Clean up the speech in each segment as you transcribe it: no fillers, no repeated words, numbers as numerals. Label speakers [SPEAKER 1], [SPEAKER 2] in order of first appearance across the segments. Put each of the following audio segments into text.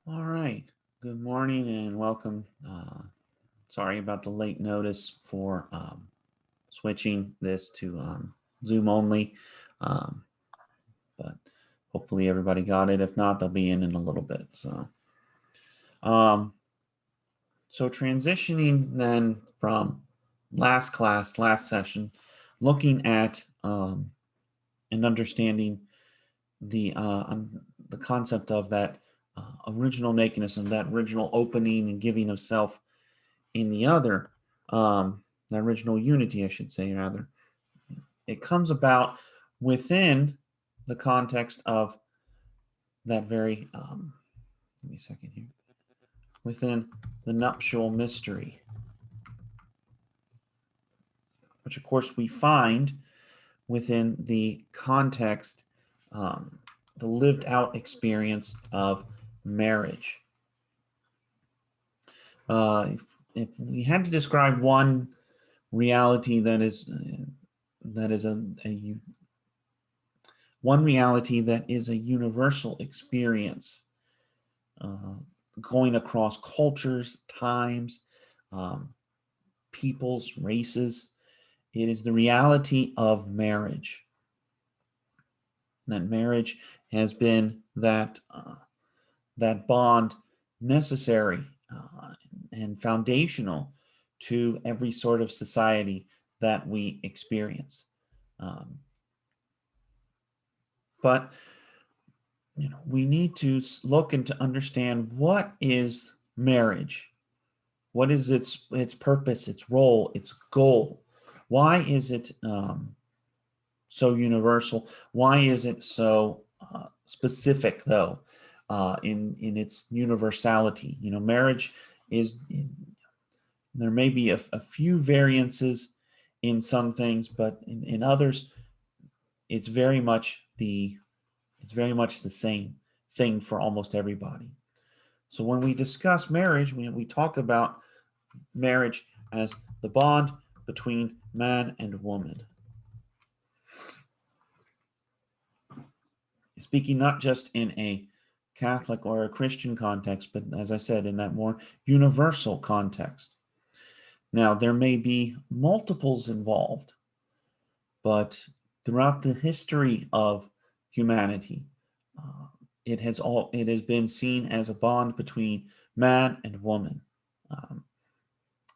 [SPEAKER 1] All right. Good morning and welcome. Sorry about the late notice for switching this to Zoom only, um, but hopefully everybody got it. If not, they'll be in a little bit. Um, so transitioning then from last session, looking at and understanding the concept of that original nakedness and that original opening and giving of self in the other, the original unity, I should say, rather. It comes about within the context of that very, give me a second here, within the nuptial mystery, which of course we find within the context, um, the lived out experience of marriage. If we had to describe one reality that is a one reality that is a universal experience, uh, going across cultures, times, um, peoples, races. It is the reality of marriage. That marriage has been that bond necessary and foundational to every sort of society that we experience. Um, but we need to look and to understand what is marriage, what is its purpose, its role, its goal. Why is it so universal? Why is it so specific, though, in its universality? Marriage is, there may be a few variances in some things, but in others, it's very much the it's very much the same thing for almost everybody. So when we discuss marriage, we talk about marriage as the bond between man and woman. Speaking not just in a Catholic or a Christian context, but as I said, in that more universal context. Now, there may be multiples involved, but throughout the history of humanity, uh, it has been seen as a bond between man and woman. Um,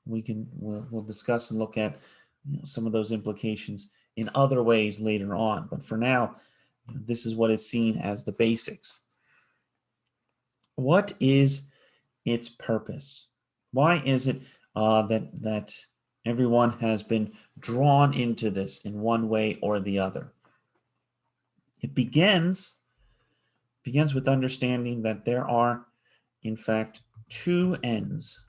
[SPEAKER 1] we'll discuss and look at some of those implications in other ways later on. But for now, this is what is seen as the basics. What is its purpose? Why is it that everyone has been drawn into this in one way or the other? It begins with understanding that there are, in fact, two ends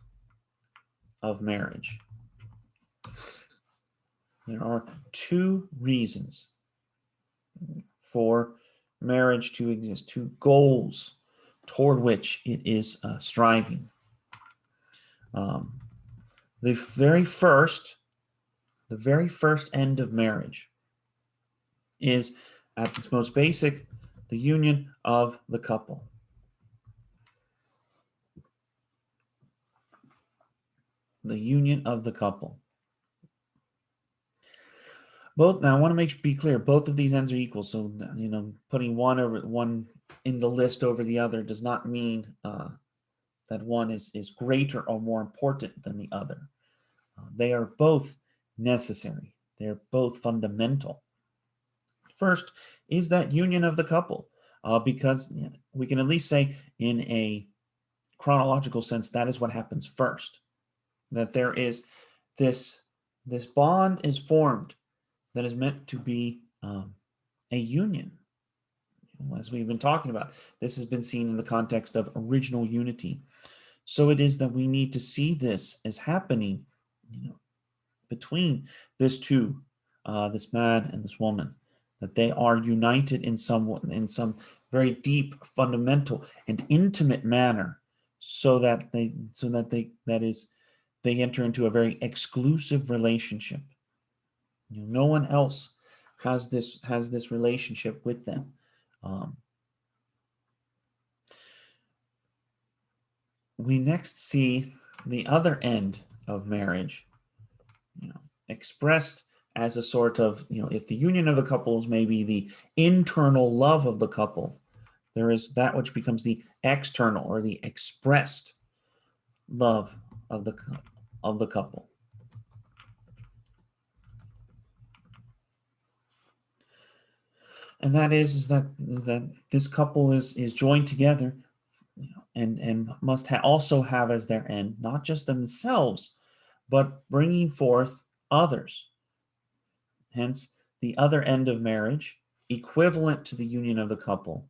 [SPEAKER 1] of marriage. There are two reasons for marriage to exist, two goals toward which it is striving. Um, the very first, the very first end of marriage is, at its most basic, the union of the couple. The union of the couple. Both, now I want to be clear, both of these ends are equal. So putting one in the list over the other does not mean that one is greater or more important than the other. They are both necessary. They're both fundamental. First is that union of the couple, because we can at least say in a chronological sense that is what happens first. That there is this bond is formed that is meant to be a union. As we've been talking about, this has been seen in the context of original unity. So it is that we need to see this as happening, between this man and this woman, that they are united in some very deep, fundamental, and intimate manner, they enter into a very exclusive relationship. No one else has this relationship with them. Um, we next see the other end of marriage, expressed as a sort of, if the union of the couple is maybe the internal love of the couple, there is that which becomes the external or the expressed love of the couple. And that is that this couple is joined together, and must also have as their end not just themselves, but bringing forth others. Hence, the other end of marriage, equivalent to the union of the couple,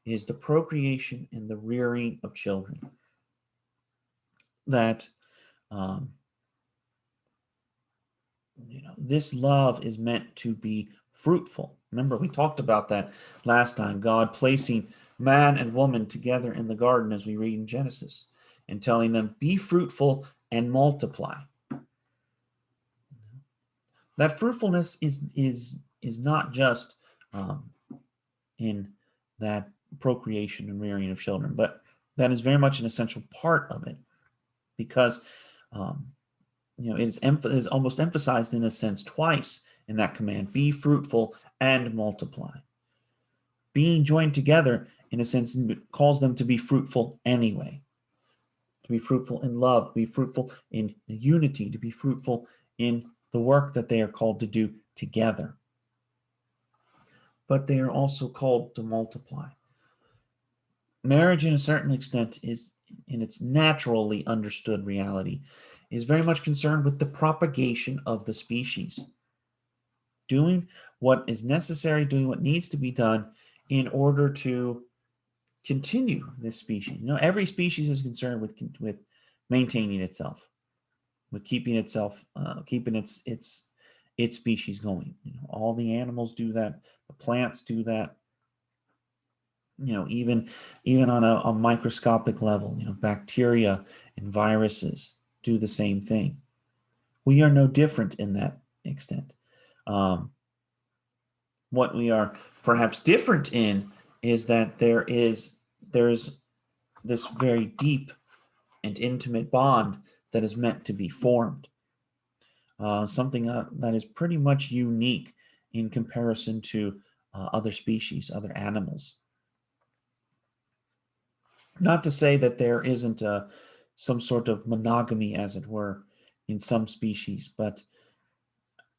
[SPEAKER 1] is the procreation and the rearing of children. That this love is meant to be fruitful. Remember, we talked about that last time. God placing man and woman together in the garden, as we read in Genesis, and telling them, be fruitful and multiply. That fruitfulness is not just in that procreation and rearing of children, but that is very much an essential part of it, because it is almost emphasized in a sense twice in that command: be fruitful and multiply. Being joined together, in a sense, calls them to be fruitful anyway, to be fruitful in love, to be fruitful in unity, to be fruitful in the work that they are called to do together. But they are also called to multiply. Marriage, in a certain extent, is, in its naturally understood reality, is very much concerned with the propagation of the species. Doing what is necessary, doing what needs to be done in order to continue this species. Every species is concerned with maintaining itself, with keeping itself, keeping its species going. All the animals do that. The plants do that. Even on a microscopic level, bacteria and viruses do the same thing. We are no different in that extent. What we are perhaps different in is that there's this very deep and intimate bond that is meant to be formed. Something that is pretty much unique in comparison to other species, other animals. Not to say that there isn't some sort of monogamy, as it were, in some species, but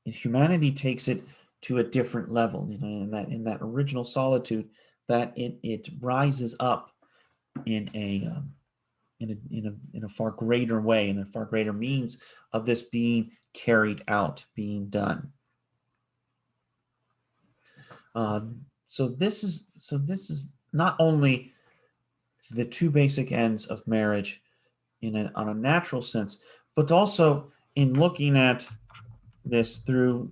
[SPEAKER 1] humanity takes it to a different level. In that original solitude, that it rises up in a far greater way, in a far greater means of this being carried out, being done. So this is not only the two basic ends of marriage on a natural sense, but also in looking at this through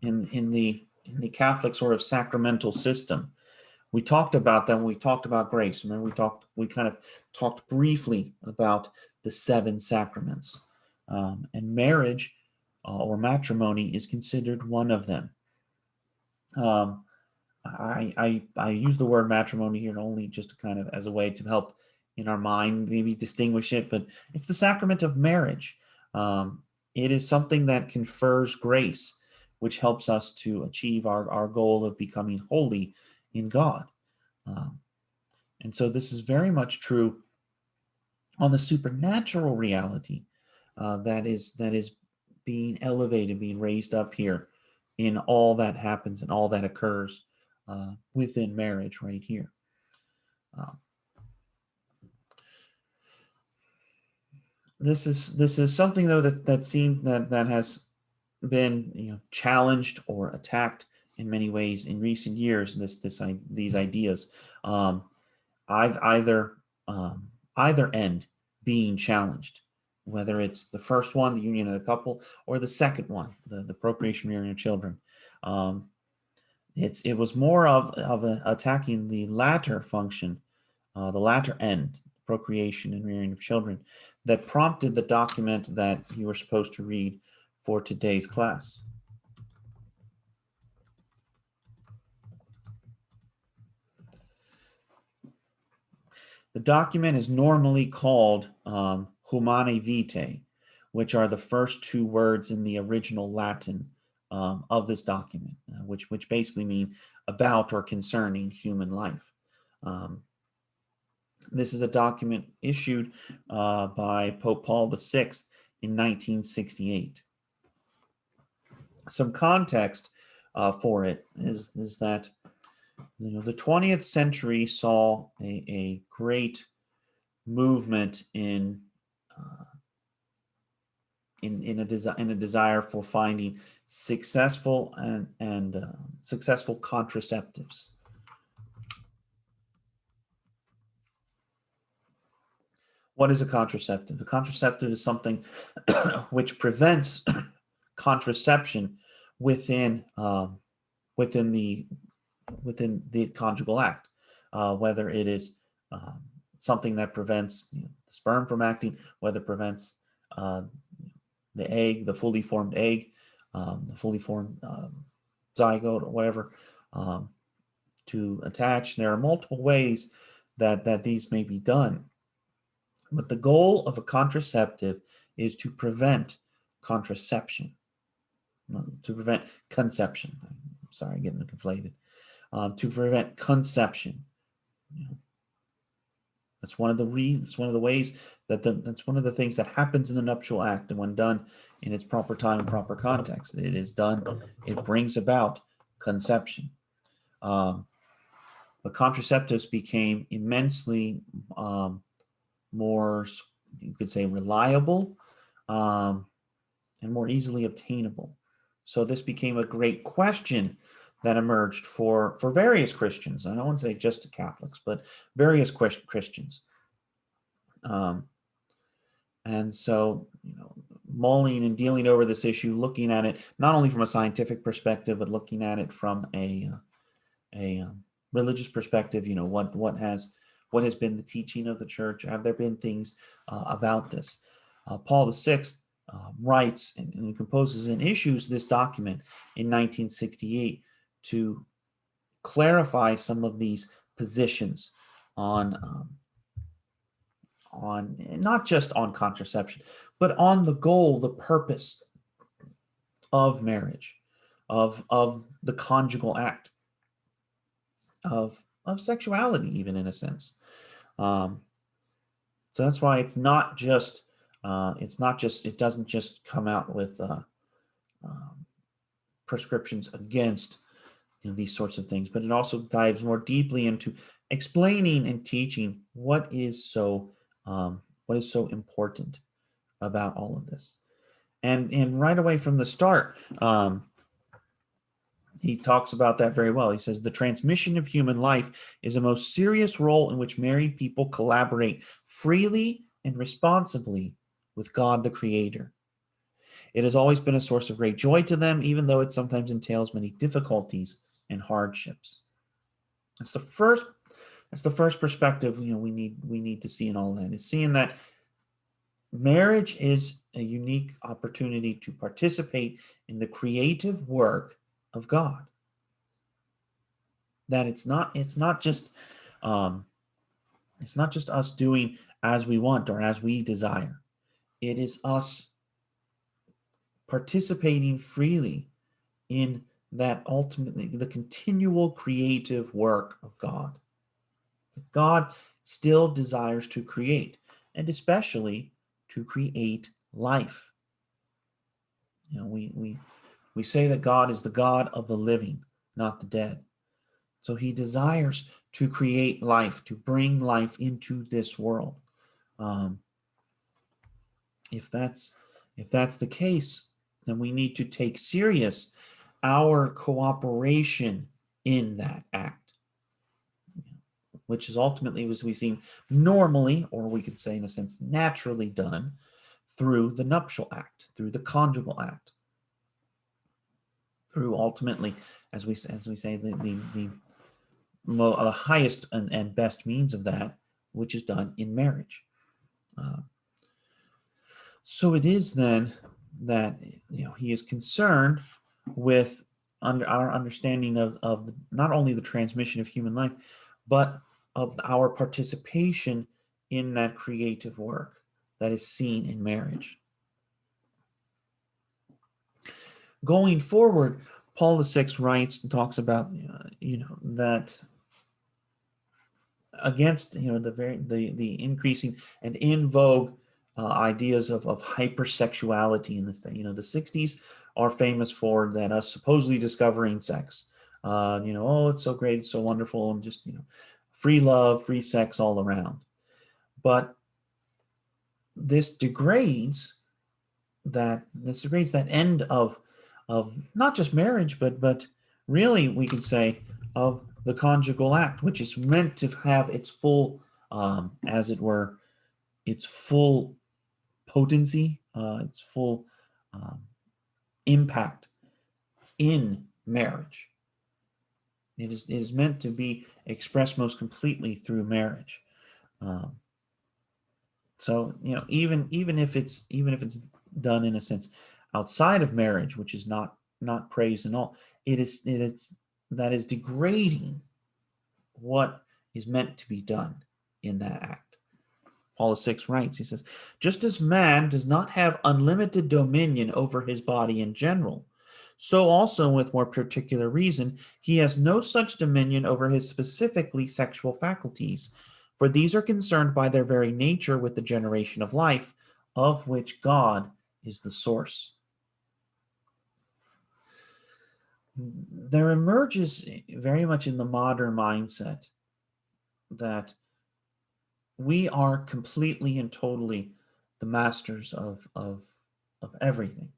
[SPEAKER 1] in the Catholic sort of sacramental system. We talked about that when we talked about grace. Remember, we kind of talked briefly about the 7 sacraments, and marriage or matrimony is considered one of them. I use the word matrimony here only just to kind of as a way to help in our mind maybe distinguish it, but it's the sacrament of marriage. It is something that confers grace, which helps us to achieve our goal of becoming holy in God. And so this is very much true on the supernatural reality that is being elevated, being raised up here in all that happens and all that occurs within marriage right here. This is something though that has been challenged or attacked in many ways in recent years. These ideas, either end being challenged, whether it's the first one, the union of the couple, or the second one, the procreation, rearing of children. It was more of attacking the latter function, the latter end, procreation and rearing of children, that prompted the document that you were supposed to read for today's class. The document is normally called Humanae Vitae, which are the first two words in the original Latin of this document, which basically mean about or concerning human life. This is a document issued by Pope Paul VI in 1968. Some context for it is that the 20th century saw a great movement in a desire for finding successful and successful contraceptives. What is a contraceptive? A contraceptive is something which prevents contraception within the conjugal act, whether it is something that prevents the sperm from acting, whether it prevents the egg, the fully formed egg, the fully formed zygote, or whatever, to attach. There are multiple ways that these may be done. But the goal of a contraceptive is to prevent contraception, to prevent conception. I'm sorry, getting conflated. To prevent conception. That's one of the ways that's one of the things that happens in the nuptial act, and when done in its proper time and proper context, it brings about conception. The contraceptives became immensely more, you could say, reliable and more easily obtainable. So this became a great question that emerged for various Christians. I don't want to say just to Catholics, but various Christians. And so, mulling and dealing over this issue, looking at it not only from a scientific perspective, but looking at it from a religious perspective. What has been the teaching of the church? Have there been things about this? Paul VI writes and composes and issues this document in 1968 to clarify some of these positions on not just on contraception, but on the goal, the purpose of marriage, of the conjugal act, of sexuality, even in a sense. So that's why it doesn't just come out with prescriptions against these sorts of things, but it also dives more deeply into explaining and teaching what is so important about all of this. And right away from the start, he talks about that very well. He says, the transmission of human life is a most serious role in which married people collaborate freely and responsibly with God the Creator. It has always been a source of great joy to them, even though it sometimes entails many difficulties and hardships. That's the first perspective we need to see in all that, is seeing that marriage is a unique opportunity to participate in the creative work of God. That it's not just us doing as we want or as we desire. It is us participating freely in that, ultimately the continual creative work of God. God still desires to create, and especially to create life. We say that God is the God of the living, not the dead. So he desires to create life, to bring life into this world. If that's the case, then we need to take serious our cooperation in that act, which is ultimately, as we see, normally, or we could say in a sense naturally, done through the nuptial act, through the conjugal act, through ultimately, as we say, the highest and best means of that, which is done in marriage. So it is then that he is concerned with our understanding of not only the transmission of human life, but of our participation in that creative work that is seen in marriage. Going forward, Paul VI writes and talks about that against the increasing and in vogue ideas of hypersexuality in this day. The 60s are famous for that, us supposedly discovering sex. Oh, it's so great, it's so wonderful, and just free love, free sex all around. But this degrades that end of not just marriage, but really we could say of the conjugal act, which is meant to have its full, as it were, its full potency, its full impact in marriage. It is meant to be expressed most completely through marriage. So even if it's done in a sense outside of marriage, which is not praised and all, it is that is degrading what is meant to be done in that act. Paul VI writes, he says, just as man does not have unlimited dominion over his body in general, so also with more particular reason, he has no such dominion over his specifically sexual faculties, for these are concerned by their very nature with the generation of life, of which God is the source. There emerges very much in the modern mindset that we are completely and totally the masters of everything,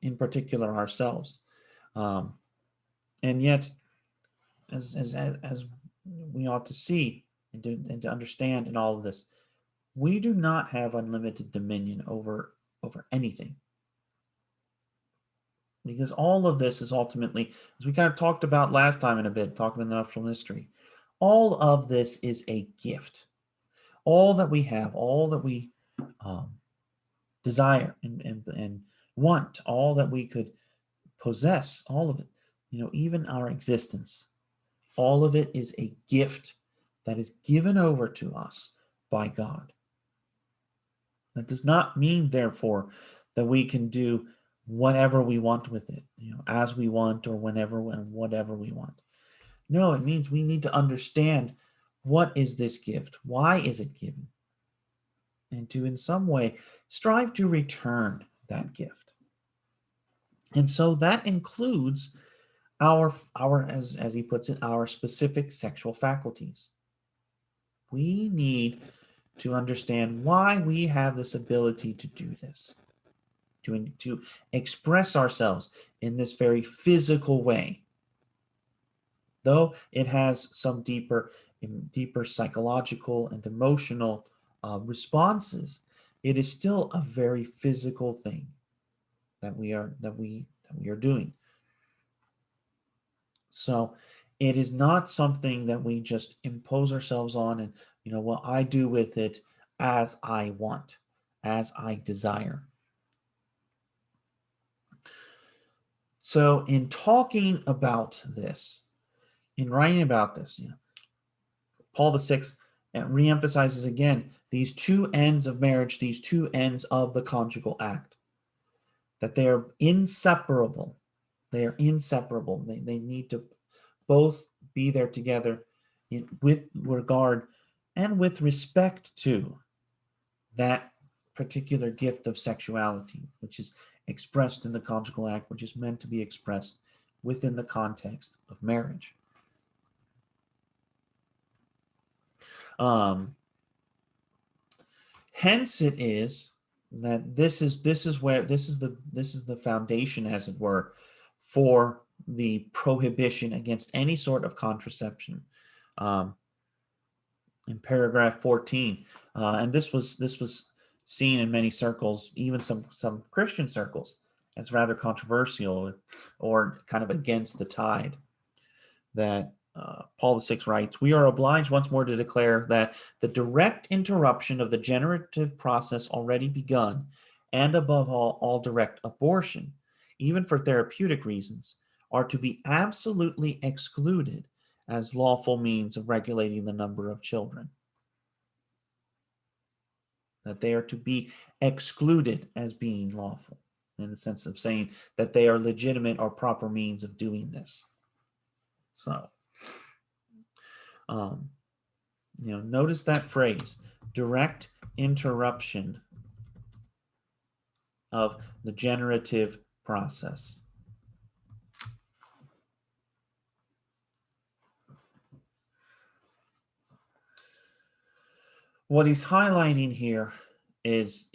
[SPEAKER 1] in particular ourselves, and yet, as we ought to see and to understand in all of this, we do not have unlimited dominion over anything. Because all of this is ultimately, as we kind of talked about last time in a bit, talking about the nuptial mystery, all of this is a gift. All that we have, all that we desire and want, all that we could possess, all of it, even our existence, all of it is a gift that is given over to us by God. That does not mean, therefore, that we can do whatever we want with it, as we want or whenever and whatever we want. No, it means we need to understand, what is this gift? Why is it given? And to, in some way, strive to return that gift. And so that includes our as he puts it, our specific sexual faculties. We need to understand why we have this ability to do this, to express ourselves in this very physical way. Though it has some deeper psychological and emotional responses, it is still a very physical thing that we are doing. So it is not something that we just impose ourselves on and, I do with it as I want, as I desire. So in talking about this, in writing about this, Paul VI reemphasizes again these two ends of marriage, these two ends of the conjugal act, that they are inseparable. They are inseparable. They need to both be there together with regard and with respect to that particular gift of sexuality, which is expressed in the conjugal act, which is meant to be expressed within the context of marriage. Hence, it is that this is the foundation, as it were, for the prohibition against any sort of contraception. In paragraph 14, and this was seen in many circles, even some Christian circles, as rather controversial or kind of against the tide. That Paul VI writes, we are obliged once more to declare that the direct interruption of the generative process already begun, and above all direct abortion, even for therapeutic reasons, are to be absolutely excluded as lawful means of regulating the number of children. That they are to be excluded as being lawful, in the sense of saying that they are legitimate or proper means of doing this. So, notice that phrase, direct interruption of the generative process. What he's highlighting here is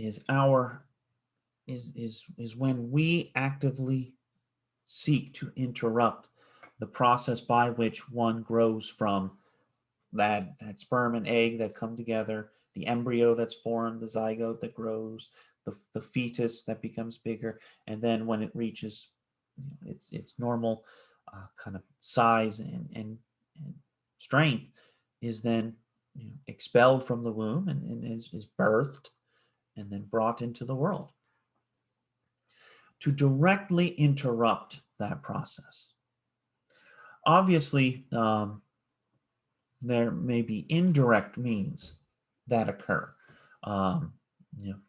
[SPEAKER 1] when we actively seek to interrupt the process by which one grows from that sperm and egg that come together, the embryo that's formed, the zygote that grows, the fetus that becomes bigger, and then when it reaches its normal kind of size and strength, is then expelled from the womb and is birthed and then brought into the world. To directly interrupt that process. Obviously, there may be indirect means that occur.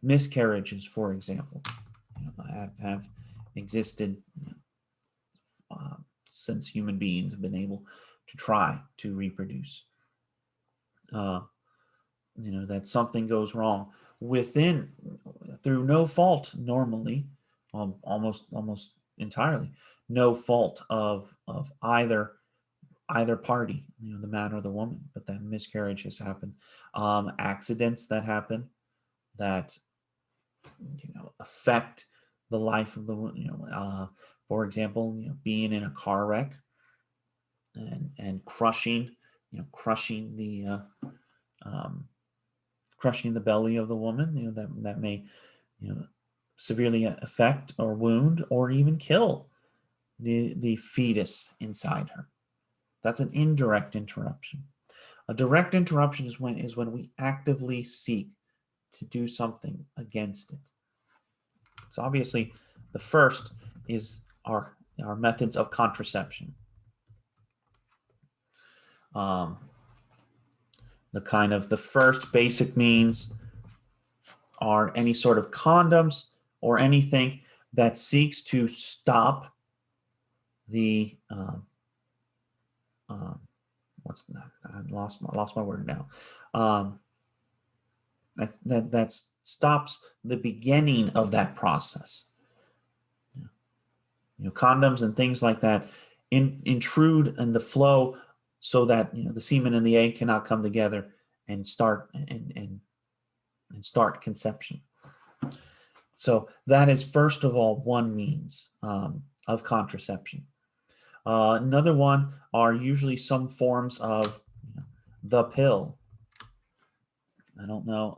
[SPEAKER 1] Miscarriages, for example, have existed since human beings have been able to try to reproduce. That something goes wrong through no fault normally, almost entirely, no fault of either party, the man or the woman, but that miscarriages happen. Accidents that happen that affect the life of the for example, being in a car wreck and crushing the crushing the belly of the woman, that may severely affect or wound or even kill the fetus inside her. That's an indirect interruption. A direct interruption is when we actively seek to do something against it. So obviously, the first is our methods of contraception. The first basic means are any sort of condoms or anything that seeks to stop the what's that? I lost my word now. That stops the beginning of that process. Condoms and things like that intrude in the flow so that the semen and the egg cannot come together and start start conception. So that is first of all one means of contraception. Another one are usually some forms of the pill. I don't know.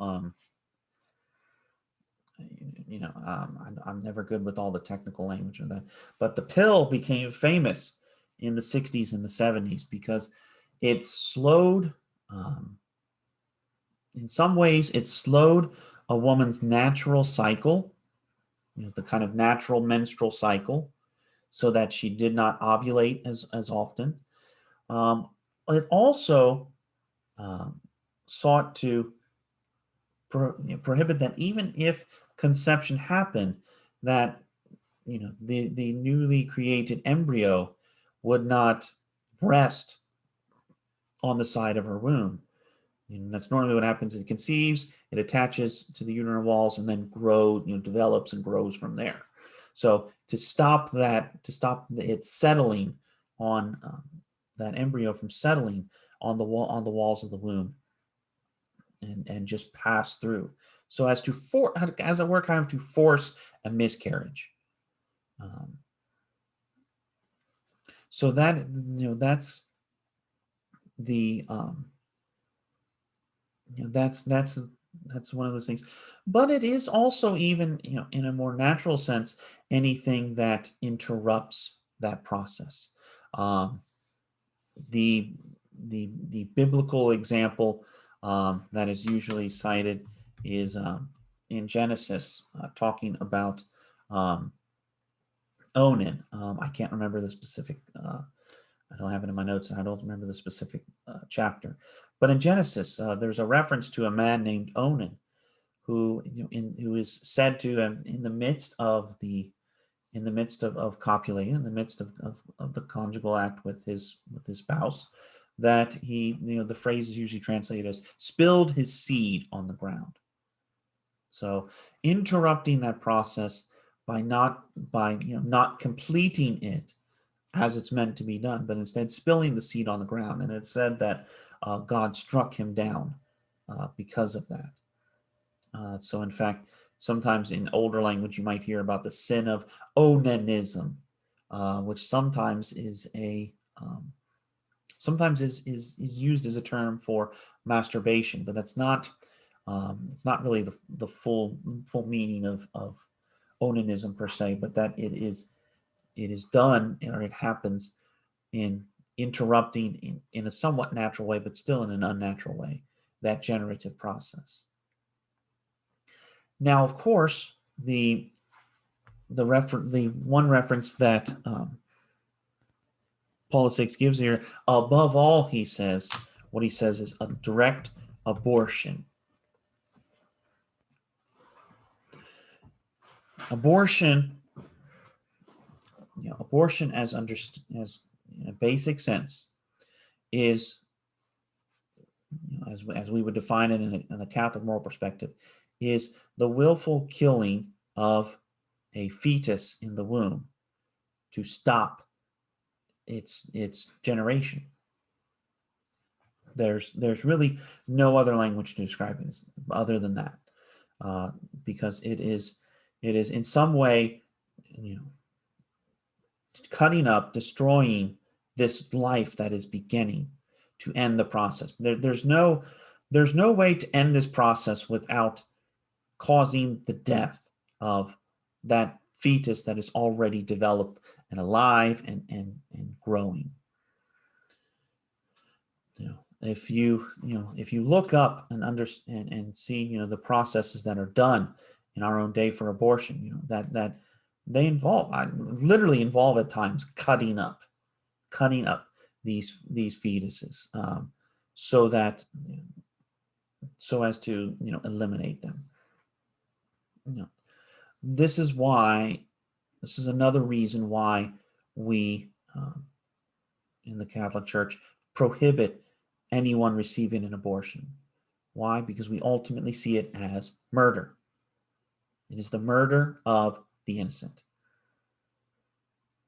[SPEAKER 1] I'm never good with all the technical language of that. But the pill became famous in the 60s and the 70s because it slowed, in some ways, it slowed a woman's natural cycle, the kind of natural menstrual cycle, so that she did not ovulate as often. It also sought to prohibit that even if conception happened, that the newly created embryo would not rest on the side of her womb. That's normally what happens. It conceives, it attaches to the uterine walls, and then develops and grows from there. So to stop it settling on that embryo from settling on the walls of the womb and just pass through, so as it were, kind of to force a miscarriage. So that that's the that's one of those things. But it is also, even in a more natural sense, anything that interrupts that process. The biblical example that is usually cited is in Genesis, talking about Onan. I can't remember the specific I don't have it in my notes, and I don't remember the specific chapter. But in Genesis, there's a reference to a man named Onan, who who is said to have, in the midst of copulating, in the midst of the conjugal act with his spouse, that he, the phrase is usually translated as spilled his seed on the ground. So interrupting that process by not completing it as it's meant to be done, but instead spilling the seed on the ground. And it said that God struck him down because of that. So in fact, sometimes in older language, you might hear about the sin of onanism, which sometimes is used as a term for masturbation, but that's not it's not really the full meaning of onanism per se, but that it is done, or it happens in interrupting in a somewhat natural way, but still in an unnatural way, that generative process. Now, of course, the one reference that Paul VI gives here, above all, what he says is a direct abortion. Abortion, abortion as in a basic sense is, as we would define it in a Catholic moral perspective, is the willful killing of a fetus in the womb to stop its generation. There's really no other language to describe it other than that, because it is in some way, cutting up, destroying this life that is beginning, to end the process. There's no way to end this process without causing the death of that fetus that is already developed and alive and growing. If you look up and understand and see the processes that are done in our own day for abortion, that they literally involve at times cutting up these fetuses, so as to eliminate them. This is another reason why we in the Catholic Church prohibit anyone receiving an abortion. Why? Because we ultimately see it as murder. It is the murder of the innocent.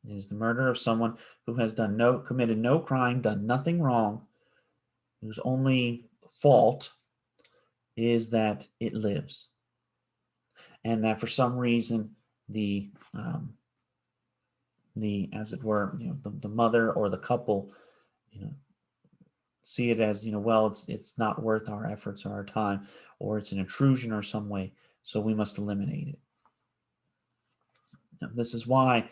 [SPEAKER 1] It is the murder of someone who has committed no crime, done nothing wrong, whose only fault is that it lives, and that for some reason the as it were, the mother or the couple, see it as, well, it's not worth our efforts or our time, or it's an intrusion or some way, so we must eliminate it. This is why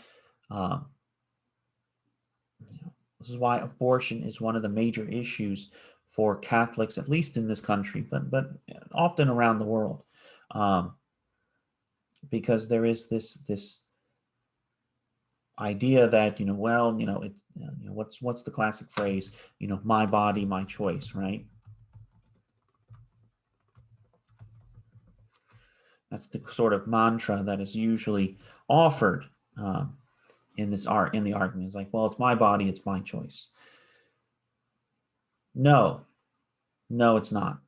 [SPEAKER 1] abortion is one of the major issues for Catholics, at least in this country, but often around the world, because there is this idea that what's the classic phrase? My body, my choice, right? That's the sort of mantra that is usually offered in the argument. It's like, well, it's my body, it's my choice. No, it's not.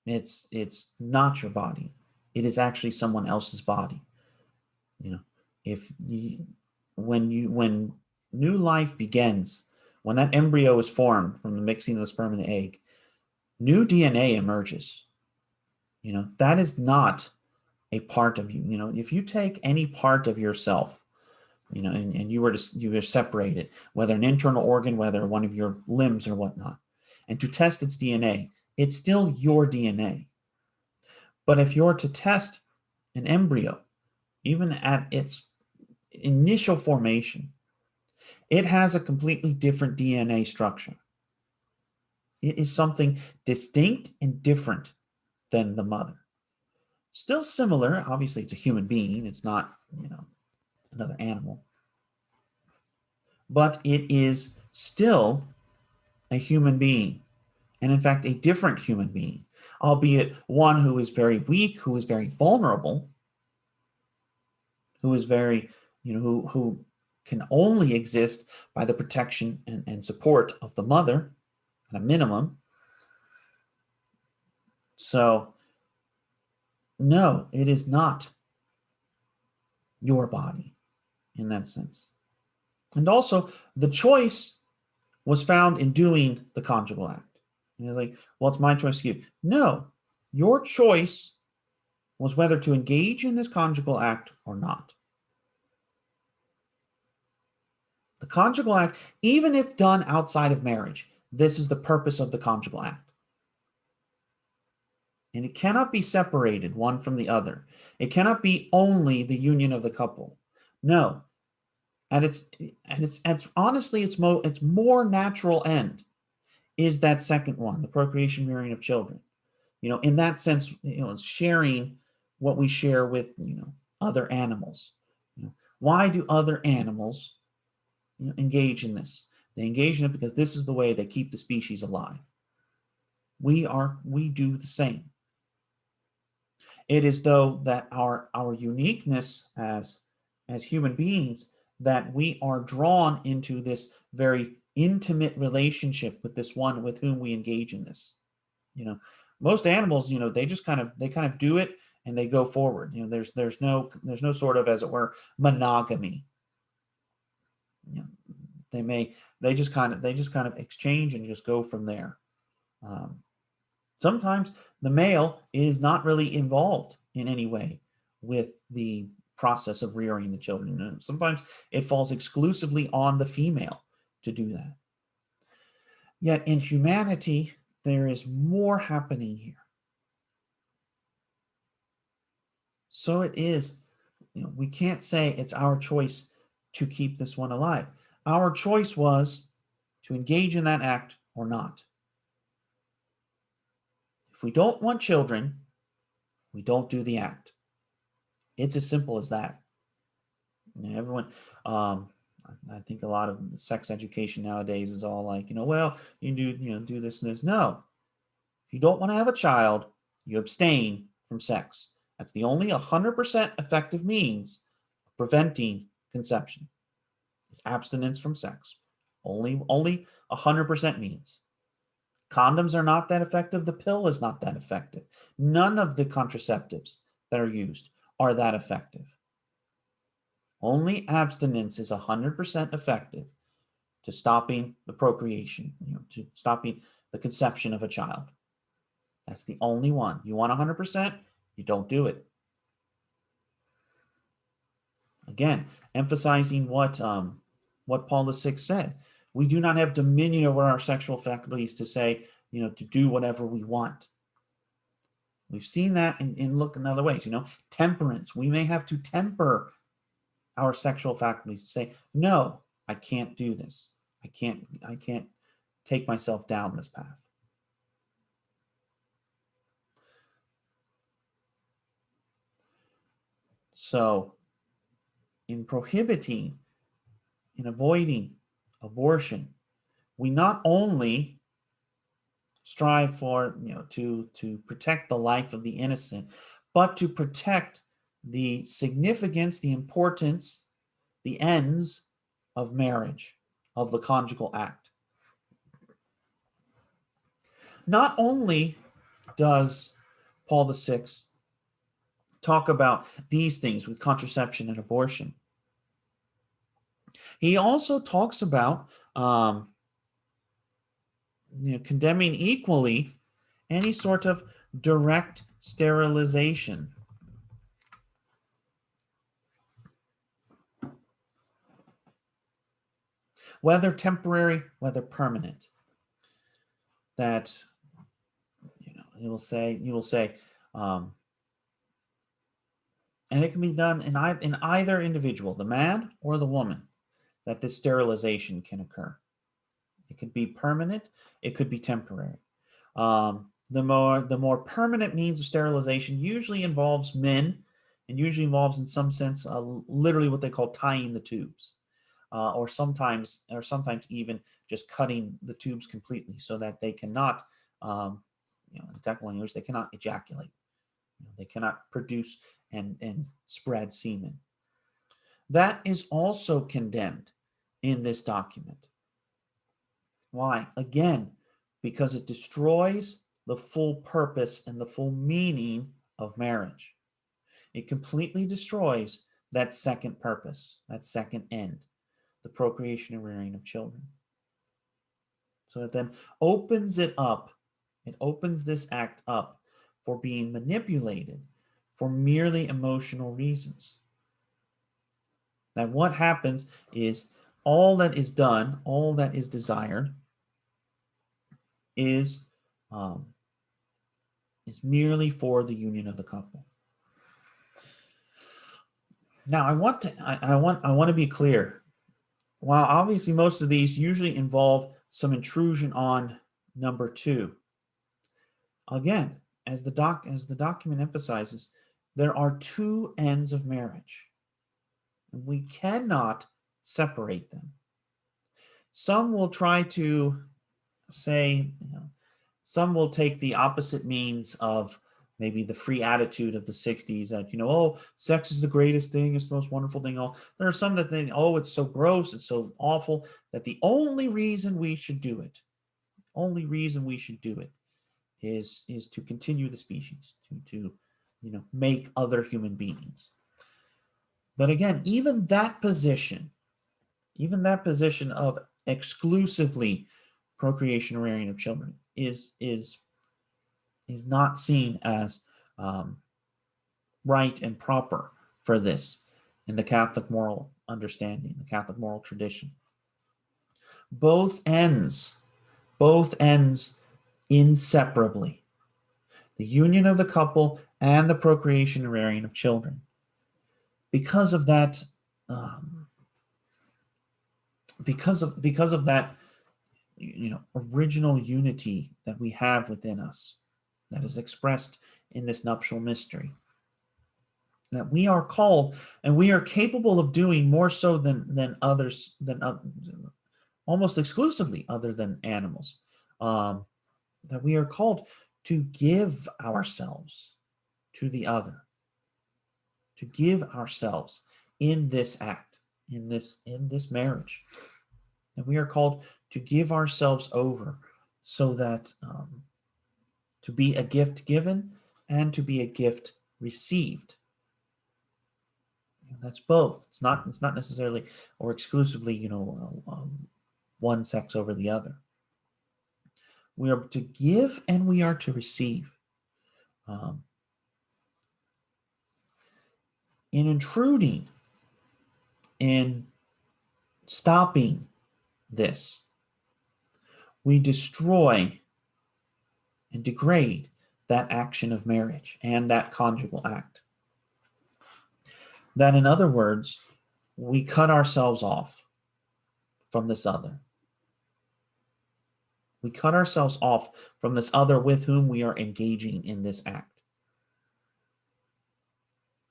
[SPEAKER 1] It's not your body. It is actually someone else's body. When new life begins, when that embryo is formed from the mixing of the sperm and the egg, new DNA emerges. That is not a part of you. If you take any part of yourself, and you were separated, whether an internal organ, whether one of your limbs or whatnot, and to test its DNA, it's still your DNA. But if you're to test an embryo, even at its initial formation, it has a completely different DNA structure. It is something distinct and different than the mother. Still similar. Obviously, it's a human being. It's not, another animal. but it is still a human being, and in fact, a different human being, albeit one who is very weak, who is very vulnerable, who is very, who can only exist by the protection and support of the mother at a minimum. So, no, it is not your body in that sense. And also, the choice was found in doing the conjugal act. Like, well, it's my choice to you. No, your choice was whether to engage in this conjugal act or not. The conjugal act, even if done outside of marriage, this is the purpose of the conjugal act. And it cannot be separated one from the other. It cannot be only the union of the couple. No. And it's honestly, its more natural end is that second one, the procreation, rearing of children. In that sense, it's sharing what we share with, other animals. Why do other animals, engage in this? They engage in it because this is the way they keep the species alive. We do the same. It is though that our uniqueness as human beings, that we are drawn into this very intimate relationship with this one with whom we engage in this. Most animals, they just kind of do it and they go forward. There's no sort of, as it were, monogamy. They just kind of exchange and just go from there. Sometimes the male is not really involved in any way with the process of rearing the children. Sometimes it falls exclusively on the female to do that. Yet in humanity, there is more happening here. So it is, we can't say it's our choice to keep this one alive. Our choice was to engage in that act or not. If we don't want children, we don't do the act. It's as simple as that. Everyone, I think a lot of sex education nowadays is all like, well, you do this and this. No, if you don't want to have a child, you abstain from sex. That's the only 100% effective means of preventing conception. Is abstinence from sex. Only 100% means. Condoms are not that effective. The pill is not that effective. None of the contraceptives that are used are that effective. Only abstinence is 100% effective to stopping the procreation, to stopping the conception of a child. That's the only one. You want 100%, you don't do it. Again, emphasizing what Paul VI said. We do not have dominion over our sexual faculties to say, to do whatever we want. We've seen that in look in other ways, temperance. We may have to temper our sexual faculties to say, no, I can't do this. I can't take myself down this path. So in prohibiting, in avoiding abortion, we not only strive for, to protect the life of the innocent, but to protect the significance, the importance, the ends of marriage, of the conjugal act. Not only does Paul VI talk about these things with contraception and abortion, he also talks about condemning equally any sort of direct sterilization. Whether temporary, whether permanent. That you will say, and it can be done in either individual, the man or the woman, that this sterilization can occur. It could be permanent, it could be temporary. The more permanent means of sterilization usually involves men, and usually involves, in some sense, literally what they call tying the tubes. or sometimes even just cutting the tubes completely so that they cannot, in technical language, they cannot ejaculate. They cannot produce and spread semen. That is also condemned in this document. Why? Again, because it destroys the full purpose and the full meaning of marriage. It completely destroys that second purpose, that second end, the procreation and rearing of children. So it then opens it up. It opens this act up for being manipulated for merely emotional reasons. Now, what happens is all that is done, all that is desired, is merely for the union of the couple. Now, I want to be clear. While obviously most of these usually involve some intrusion on number two, again, as the document emphasizes, there are two ends of marriage, and we cannot separate them. Some will try to say, some will take the opposite means of maybe the free attitude of the 60s that, oh, sex is the greatest thing, it's the most wonderful thing. There are some that think, oh, it's so gross, it's so awful, that the only reason we should do it, is to continue the species, to make other human beings. But again, even that position of exclusively procreation and rearing of children is not seen as right and proper for this in the Catholic moral understanding, the Catholic moral tradition. Both ends inseparably, the union of the couple and the procreation and rearing of children. Because of that, because of that, original unity that we have within us, that is expressed in this nuptial mystery, that we are called and we are capable of doing more so than others, almost exclusively other than animals, that we are called to give ourselves to the other, to give ourselves in this act, in this marriage, and we are called to give ourselves over so that to be a gift given and to be a gift received. That's both. It's not necessarily or exclusively, one sex over the other. We are to give and we are to receive. In intruding, in stopping this, we destroy and degrade that action of marriage and that conjugal act. That, in other words, we cut ourselves off from this other. We cut ourselves off from this other with whom we are engaging in this act.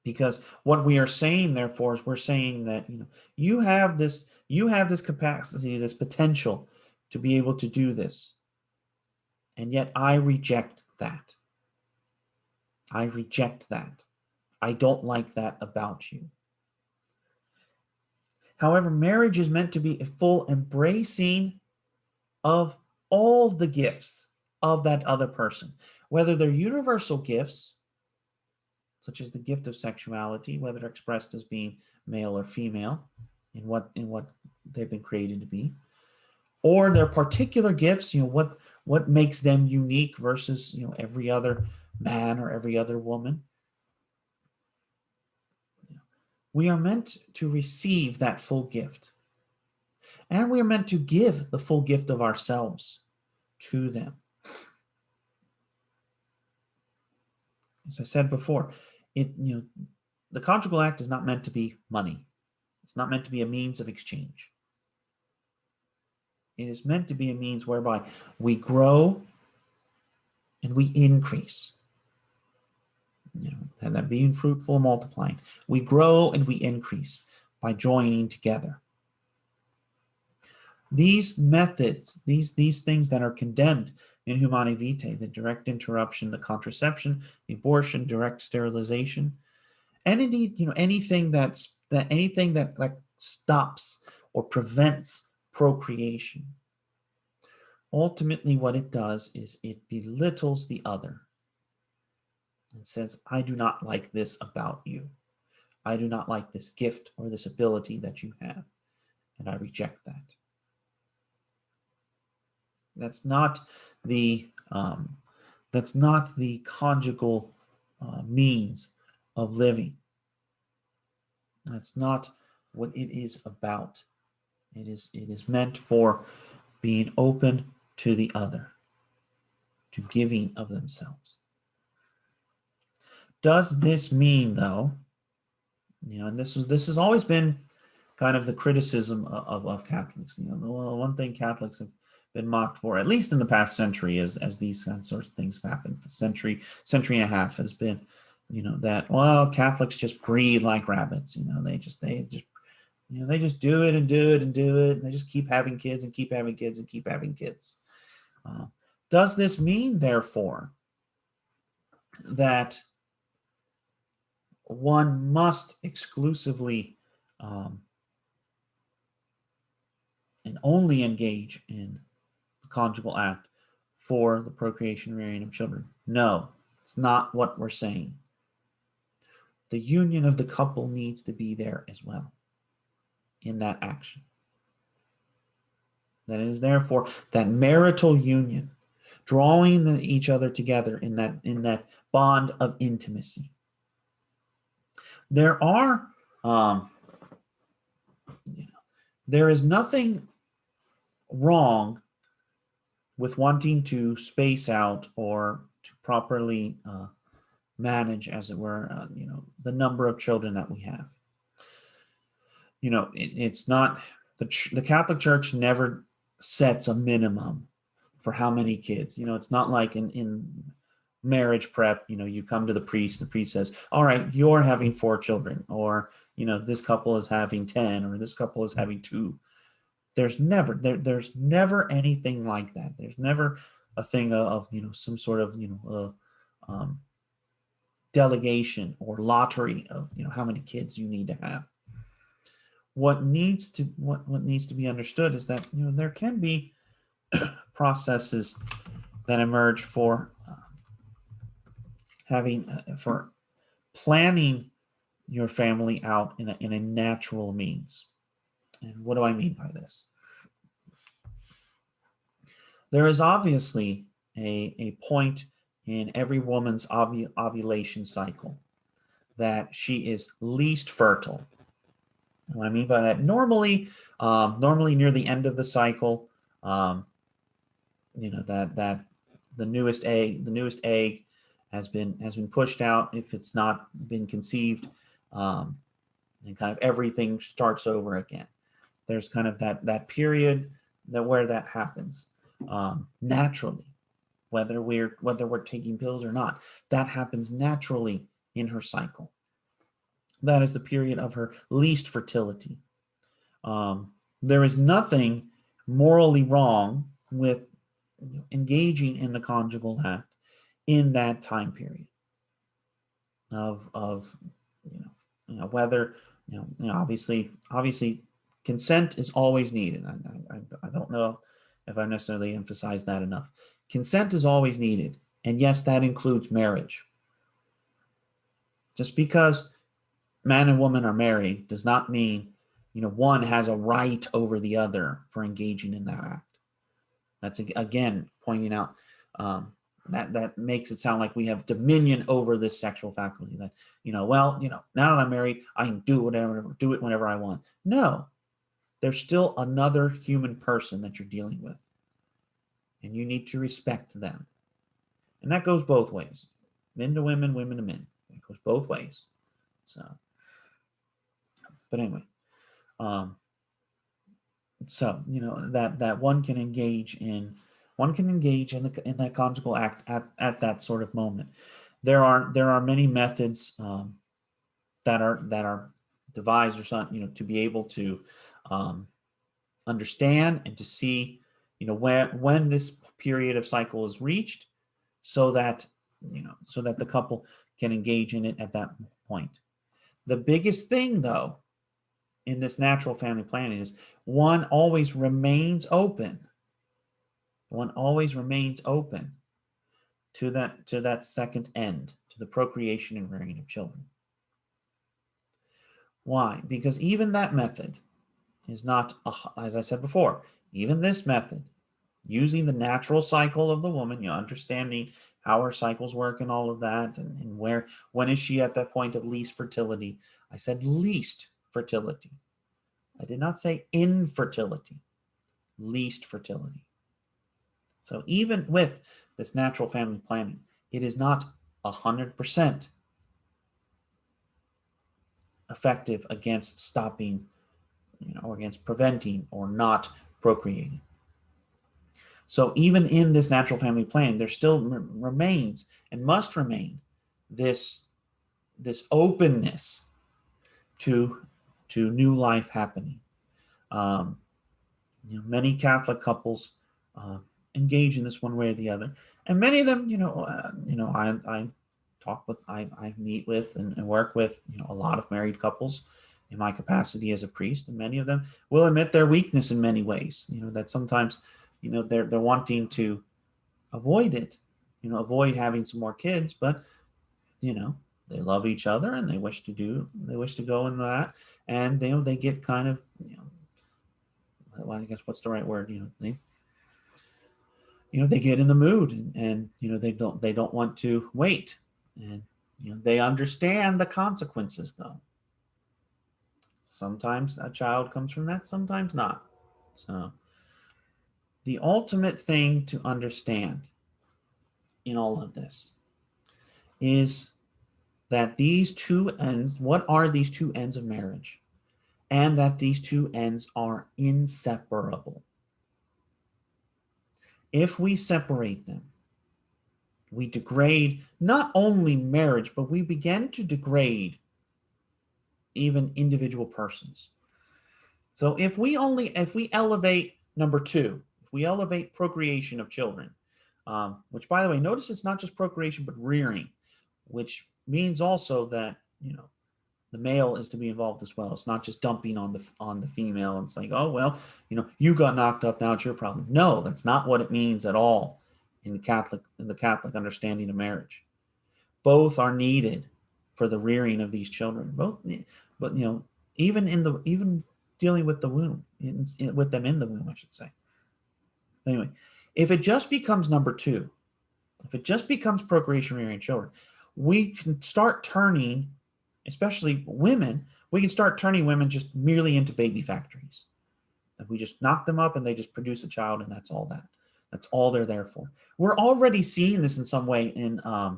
[SPEAKER 1] Because what we are saying, therefore, is we're saying that you have this capacity, this potential to be able to do this. And yet I reject that. I reject that. I don't like that about you. However, marriage is meant to be a full embracing of all the gifts of that other person, whether they're universal gifts, such as the gift of sexuality, whether they're expressed as being male or female in what they've been created to be, or their particular gifts, what makes them unique versus every other man or every other woman. We are meant to receive that full gift, and we are meant to give the full gift of ourselves to them. As I said before, the conjugal act is not meant to be money. It's not meant to be a means of exchange. It is meant to be a means whereby we grow and we increase. And that being fruitful and multiplying. We grow and we increase by joining together. These methods, these things that are condemned in Humanae Vitae, the direct interruption, the contraception, the abortion, direct sterilization, and indeed, anything that like stops or prevents procreation. Ultimately, what it does is it belittles the other. It says, I do not like this about you. I do not like this gift or this ability that you have, and I reject that. That's not the conjugal means of living. That's not what it is about. It is meant for being open to the other, to giving of themselves. Does this mean, though, and this has always been kind of the criticism of Catholics. The one thing Catholics have been mocked for, at least in the past century, as these sorts of things have happened. A century and a half has been, that, well, Catholics just breed like rabbits. They just do it and do it and do it, and they just keep having kids and keep having kids and keep having kids. Does this mean, therefore, that one must exclusively and only engage in the conjugal act for the procreation and rearing of children? No, it's not what we're saying. The union of the couple needs to be there as well in that action. That is, therefore, that marital union, drawing each other together in that bond of intimacy. There is nothing wrong with wanting to space out or to properly manage, as it were, the number of children that we have. It's not the Catholic Church never sets a minimum for how many kids. It's not like in marriage prep, you come to the priest says, all right, you're having 4 children, or this couple is having 10, or this couple is having 2. There's never anything like that. There's never a thing of some sort of delegation or lottery of how many kids you need to have. What needs to be understood is that there can be processes that emerge for for planning your family out in a natural means. And what do I mean by this? There is obviously a point in every woman's ovulation cycle that she is least fertile. And what I mean by that, normally near the end of the cycle, that the newest egg has been pushed out if it's not been conceived, and kind of everything starts over again. There's kind of that period where that happens naturally, whether we're taking pills or not. That happens naturally in her cycle. That is the period of her least fertility. There is nothing morally wrong with engaging in the conjugal act in that time period of whether obviously consent is always needed. I don't know if I necessarily emphasize that enough. Consent is always needed, and yes, that includes marriage. Just because man and woman are married does not mean one has a right over the other for engaging in that act. That's again pointing out that makes it sound like we have dominion over this sexual faculty. That now that I'm married, I can do it whenever I want. No, there's still another human person that you're dealing with, and you need to respect them. And that goes both ways, men to women, women to men. It goes both ways. So, but anyway, so that one can engage in that conjugal act at that sort of moment. There are many methods that are devised or something, to be able to understand and to see, when this period of cycle is reached, so that so that the couple can engage in it at that point. The biggest thing, though, in this natural family planning is one always remains open. One always remains open to that second end, to the procreation and rearing of children. Why? Because even that method is not, as I said before, even this method, using the natural cycle of the woman, understanding how her cycles work and all of that, and when is she at that point of least fertility. I said least fertility. I did not say infertility, least fertility. So even with this natural family planning, it is not 100% effective against stopping, or against preventing or not procreating. So even in this natural family plan, there still remains and must remain this openness to new life happening. Many Catholic couples engage in this one way or the other, and many of them, I talk with, I meet with and work with, a lot of married couples in my capacity as a priest, and many of them will admit their weakness in many ways. That sometimes, they're wanting to avoid it, avoid having some more kids, but they love each other and they wish to go in that, and they get kind of, well, I guess what's the right word, they get in the mood, and they don't want to wait, and they understand the consequences, though. Sometimes a child comes from that, sometimes not. So the ultimate thing to understand in all of this is that these two ends, what are these two ends of marriage? And that these two ends are inseparable. If we separate them, we degrade not only marriage, but we begin to degrade even individual persons. So if we elevate number two, if we elevate procreation of children, which, by the way, notice it's not just procreation, but rearing, which means also that, the male is to be involved as well. It's not just dumping on the female. And it's like, oh, well, you got knocked up, now it's your problem. No, that's not what it means at all in the Catholic understanding of marriage. Both are needed for the rearing of these children. Both, but even dealing with the womb, with them in the womb, I should say. Anyway, if it just becomes number two, if it just becomes procreation, rearing children, we can start turning, especially women, we can start turning women just merely into baby factories. If we just knock them up and they just produce a child, and that's all that. That's all they're there for. We're already seeing this in some way in a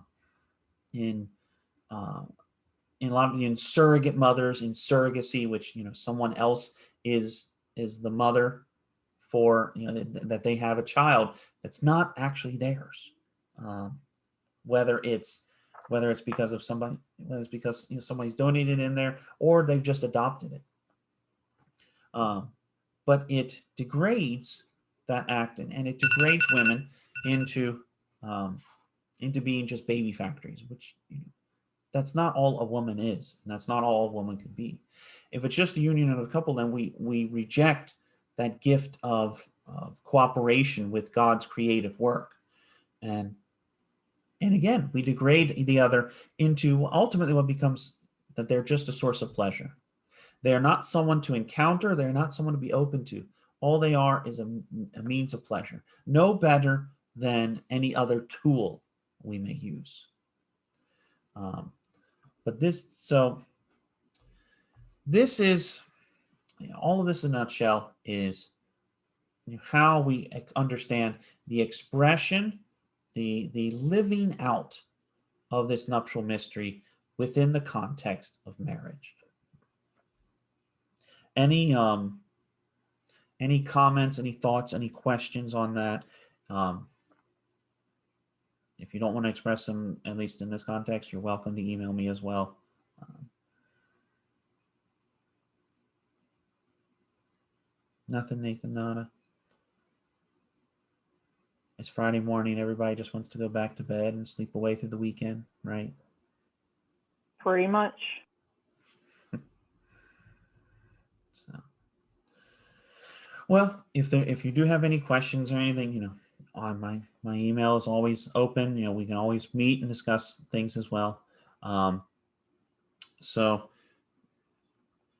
[SPEAKER 1] lot of in surrogate mothers, in surrogacy, which someone else is the mother for, that they have a child that's not actually theirs. Whether it's because of somebody, whether it's because somebody's donated in there, or they've just adopted it. But it degrades that act, and it degrades women into being just baby factories, which that's not all a woman is, and that's not all a woman could be. If it's just a union of a couple, then we reject that gift of cooperation with God's creative work, and again, we degrade the other into ultimately what becomes that they're just a source of pleasure. They are not someone to encounter. They're not someone to be open to. All they are is a means of pleasure, no better than any other tool we may use. But this is, all of this in a nutshell is how we understand the expression, the living out of this nuptial mystery within the context of marriage. Any comments, any thoughts, any questions on that? If you don't want to express them, at least in this context, you're welcome to email me as well. Nothing, Nathan, nada. It's Friday morning. Everybody just wants to go back to bed and sleep away through the weekend, right?
[SPEAKER 2] Pretty much.
[SPEAKER 1] So, well, if you do have any questions or anything, on my email is always open. We can always meet and discuss things as well. So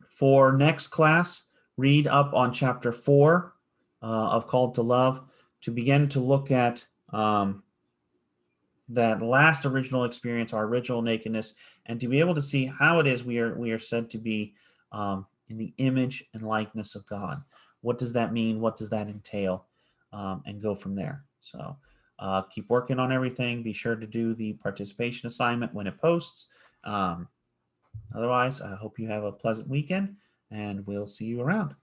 [SPEAKER 1] for next class, read up on chapter 4 of Called to Love to begin to look at that last original experience, our original nakedness, and to be able to see how it is we are said to be in the image and likeness of God. What does that mean? What does that entail? And go from there. So keep working on everything. Be sure to do the participation assignment when it posts. Otherwise, I hope you have a pleasant weekend, and we'll see you around.